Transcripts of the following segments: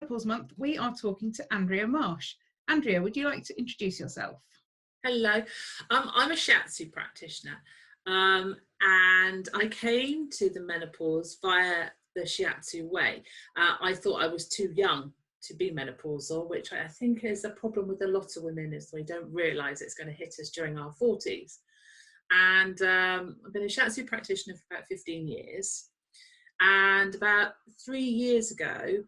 Menopause Month, we are talking to Andrea Marsh. Andrea, would you like to introduce yourself? Hello, I'm a shiatsu practitioner, and I came to the menopause via the shiatsu way. I thought I was too young to be menopausal, which I think is a problem with a lot of women, is we don't realise it's going to hit us during our 40s. And I've been a shiatsu practitioner for about 15 years, and about 3 years ago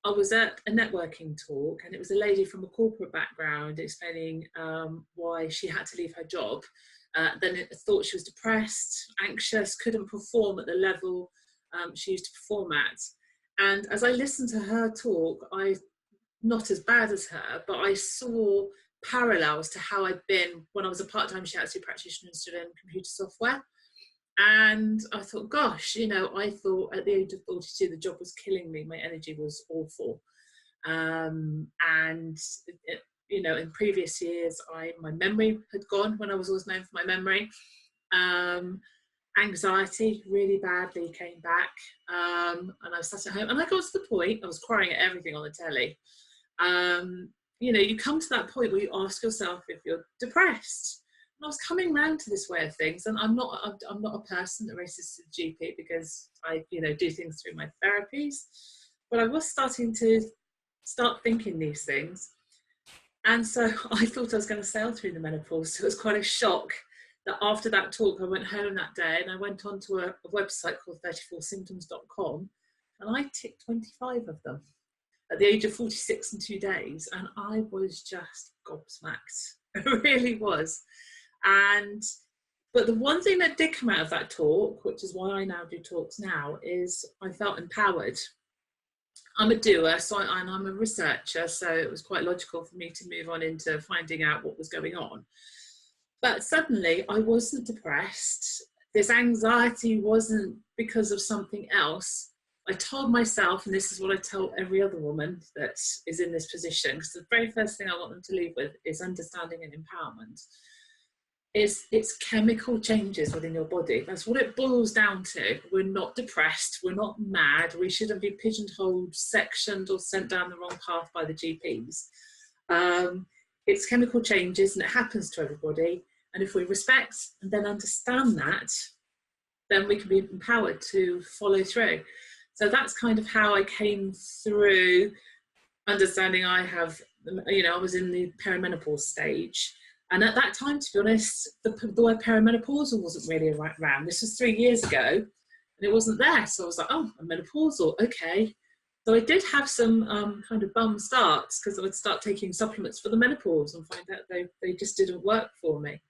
I was at a networking talk, and it was a lady from a corporate background explaining why she had to leave her job. Then it thought she was depressed, anxious, couldn't perform at the level she used to perform at. And as I listened to her talk, not as bad as her, but I saw parallels to how I'd been when I was a part-time shiatsu practitioner and studying computer software. And I thought, gosh, I thought at the age of 42, the job was killing me. My energy was awful. In previous years, my memory had gone when I was always known for my memory. Anxiety really badly came back. And I sat at home and I got to the point, I was crying at everything on the telly. You come to that point where you ask yourself if you're depressed. And I was coming round to this way of things, and I'm not a person that races to the GP because I do things through my therapies, but I was starting to thinking these things, and so I thought I was going to sail through the menopause. So it was quite a shock that after that talk I went home that day and I went onto a website called 34symptoms.com, and I ticked 25 of them at the age of 46 and 2 days, and I was just gobsmacked. It really was. But the one thing that did come out of that talk, which is why I now do talks now, is I felt empowered. I'm a doer, and I'm a researcher, so it was quite logical for me to move on into finding out what was going on. But suddenly I wasn't depressed. This anxiety wasn't because of something else. I told myself, and this is what I tell every other woman that is in this position, because the very first thing I want them to leave with is understanding and empowerment. It's chemical changes within your body. That's what it boils down to. We're not depressed, we're not mad, we shouldn't be pigeonholed, sectioned, or sent down the wrong path by the GPs. It's chemical changes, and it happens to everybody. And if we respect and then understand that, then we can be empowered to follow through. So that's kind of how I came through understanding I was in the perimenopause stage. And at that time, to be honest, the word perimenopausal wasn't really around. This was 3 years ago, and it wasn't there. So I was like, oh, I'm menopausal, okay. So I did have some kind of bum starts, because I would start taking supplements for the menopause and find out they just didn't work for me.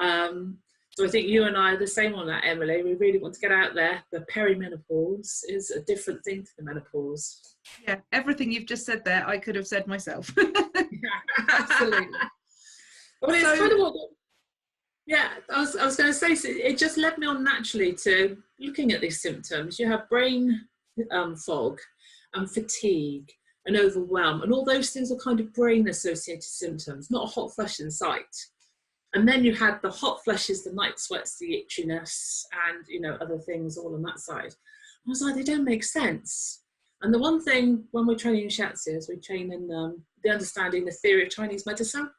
So I think you and I are the same on that, Emily. We really want to get out there. The perimenopause is a different thing to the menopause. Yeah, everything you've just said there, I could have said myself. Absolutely. Well, it's kind of what, I was going to say, so it just led me on naturally to looking at these symptoms. You have brain fog and fatigue and overwhelm, and all those things are kind of brain-associated symptoms, not a hot flush in sight. And then you had the hot flushes, the night sweats, the itchiness, and other things all on that side. I was like, they don't make sense. And the one thing when we're training in shiatsu is we train in the understanding the theory of Chinese medicine.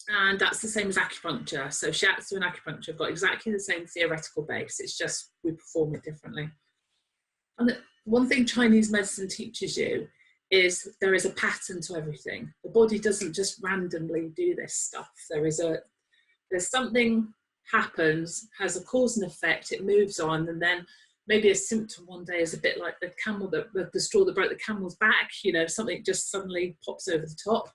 And that's the same as acupuncture. So shiatsu and acupuncture have got exactly the same theoretical base. It's just we perform it differently. And the one thing Chinese medicine teaches you is there is a pattern to everything. The body doesn't just randomly do this stuff. There's something happens, has a cause and effect, it moves on, and then maybe a symptom one day is a bit like the straw that broke the camel's back, something just suddenly pops over the top.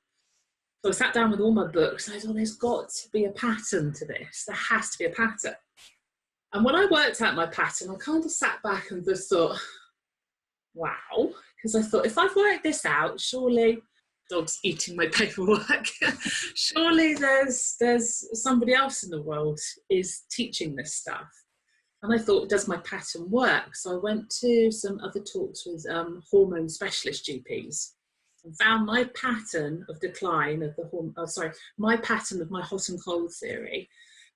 So I sat down with all my books and I thought, there's got to be a pattern to this. There has to be a pattern. And when I worked out my pattern, I kind of sat back and just thought, wow. Because I thought, if I've worked this out, surely, dog's eating my paperwork, surely there's somebody else in the world is teaching this stuff. And I thought, does my pattern work? So I went to some other talks with hormone specialist GPs. And found my pattern of decline of my pattern of my hot and cold theory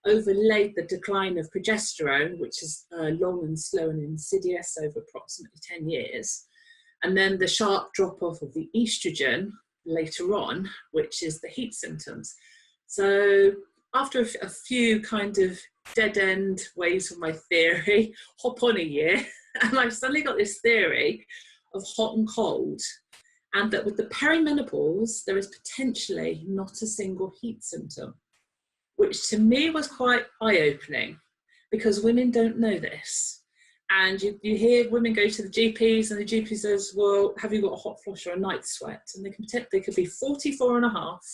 overlaid the decline of progesterone, which is long and slow and insidious over approximately 10 years, and then the sharp drop off of the estrogen later on, which is the heat symptoms. So after a few kind of dead end ways of my theory, hop on a year, and I've suddenly got this theory of hot and cold, and that with the perimenopause, there is potentially not a single heat symptom, which to me was quite eye-opening, because women don't know this. And you hear women go to the GPs, and the GP says, well, have you got a hot flush or a night sweat? And they could be 44 and a half,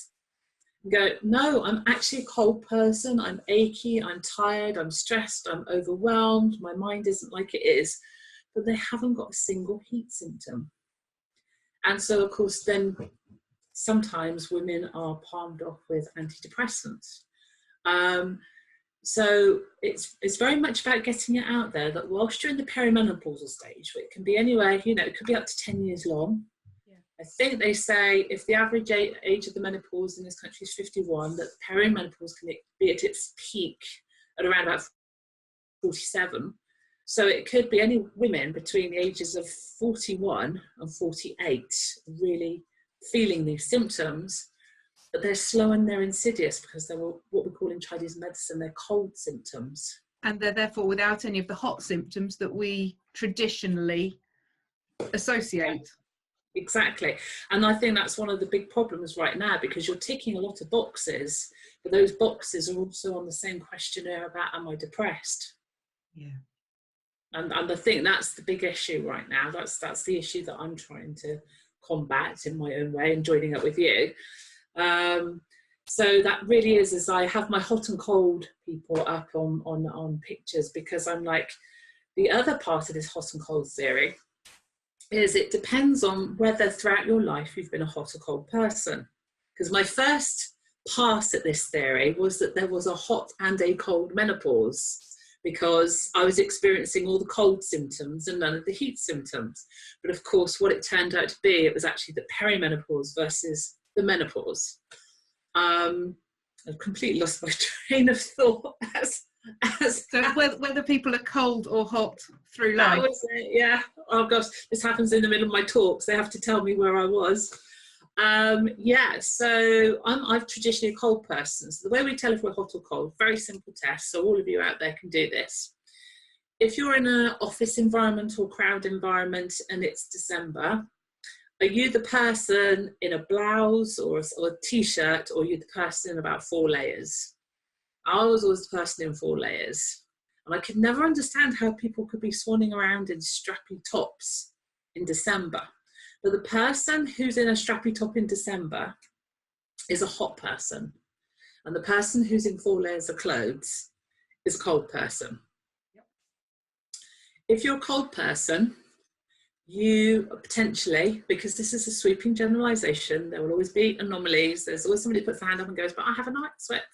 and go, no, I'm actually a cold person, I'm achy, I'm tired, I'm stressed, I'm overwhelmed, my mind isn't like it is, but they haven't got a single heat symptom. And so, of course, then sometimes women are palmed off with antidepressants. So it's very much about getting it out there that whilst you're in the perimenopausal stage, it can be anywhere, you know, it could be up to 10 years long. Yeah. I think they say if the average age of the menopause in this country is 51, that perimenopause can be at its peak at around about 47. So it could be any women between the ages of 41 and 48 really feeling these symptoms. But they're slow and they're insidious, because they're what we call in Chinese medicine, they're cold symptoms. And they're therefore without any of the hot symptoms that we traditionally associate. Exactly. And I think that's one of the big problems right now, because you're ticking a lot of boxes, but those boxes are also on the same questionnaire about, am I depressed? Yeah. And I think that's the big issue right now. That's the issue that I'm trying to combat in my own way, and joining up with you. So that really is, as I have my hot and cold people up on pictures, because I'm like, the other part of this hot and cold theory is it depends on whether throughout your life you've been a hot or cold person. Because my first pass at this theory was that there was a hot and a cold menopause, because I was experiencing all the cold symptoms and none of the heat symptoms. But of course, what it turned out to be, it was actually the perimenopause versus the menopause. I've completely lost my train of thought. So whether people are cold or hot through life. That was it, yeah. Oh gosh, this happens in the middle of my talks. They have to tell me where I was. Yeah, so I'm traditionally a cold person. So the way we tell if we're hot or cold, very simple test. So all of you out there can do this. If you're in an office environment or crowd environment and it's December, are you the person in a blouse or a t-shirt, or are you the person in about 4 layers? I was always the person in 4 layers. And I could never understand how people could be swanning around in strappy tops in December. But the person who's in a strappy top in December is a hot person. And the person who's in 4 layers of clothes is a cold person. Yep. If you're a cold person, you potentially, because this is a sweeping generalization, there will always be anomalies. There's always somebody who puts their hand up and goes, but I have a night sweat.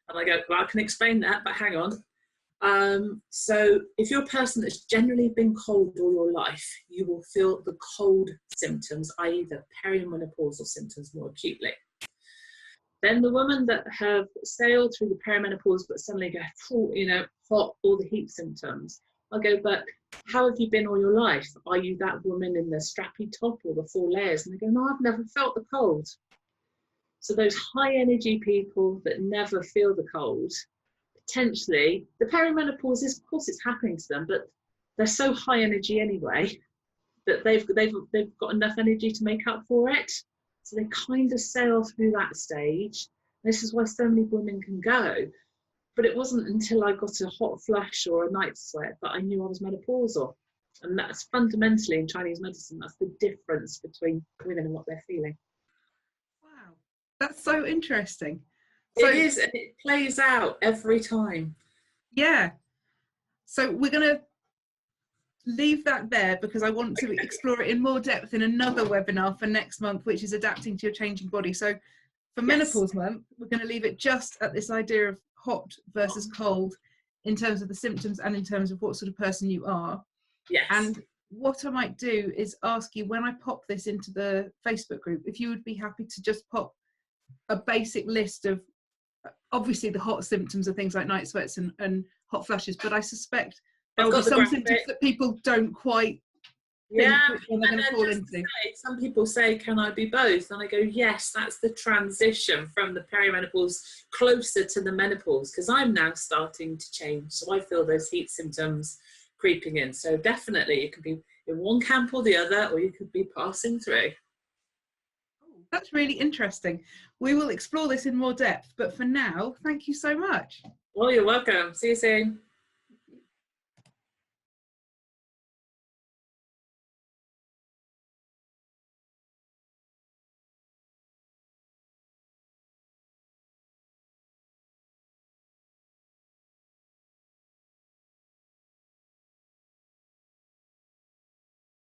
And I go, well, I can explain that, but hang on. So if you're a person that's generally been cold all your life, you will feel the cold symptoms, i.e. the perimenopausal symptoms, more acutely. Then the women that have sailed through the perimenopause but suddenly go, you know, hot, all the heat symptoms, I'll go, but how have you been all your life? Are you that woman in the strappy top or the 4 layers? And they go, no, I've never felt the cold. So those high energy people that never feel the cold, potentially, the perimenopause is, of course, it's happening to them, but they're so high energy anyway that they've got enough energy to make up for it. So they kind of sail through that stage. This is why so many women can go. But it wasn't until I got a hot flush or a night sweat that I knew I was menopausal. And that's fundamentally in Chinese medicine, that's the difference between women and what they're feeling. Wow, that's so interesting. So, it is, and it plays out every time. Yeah. So we're going to leave that there, because I want to explore it in more depth in another webinar for next month, which is adapting to your changing body. So for menopause month, we're going to leave it just at this idea of hot versus cold in terms of the symptoms and in terms of what sort of person you are. Yes. And what I might do is ask you, when I pop this into the Facebook group, if you would be happy to just pop a basic list of, obviously the hot symptoms are things like night sweats and hot flushes, but I suspect there will be some symptoms that people don't quite Yeah, which one they're and going to then fall just to into. say, some people say, can I be both? And I go, yes, that's the transition from the perimenopause closer to the menopause, because I'm now starting to change. So I feel those heat symptoms creeping in. So definitely it could be in one camp or the other, or you could be passing through. That's really interesting. We will explore this in more depth, but for now, thank you so much. Well, you're welcome. See you soon.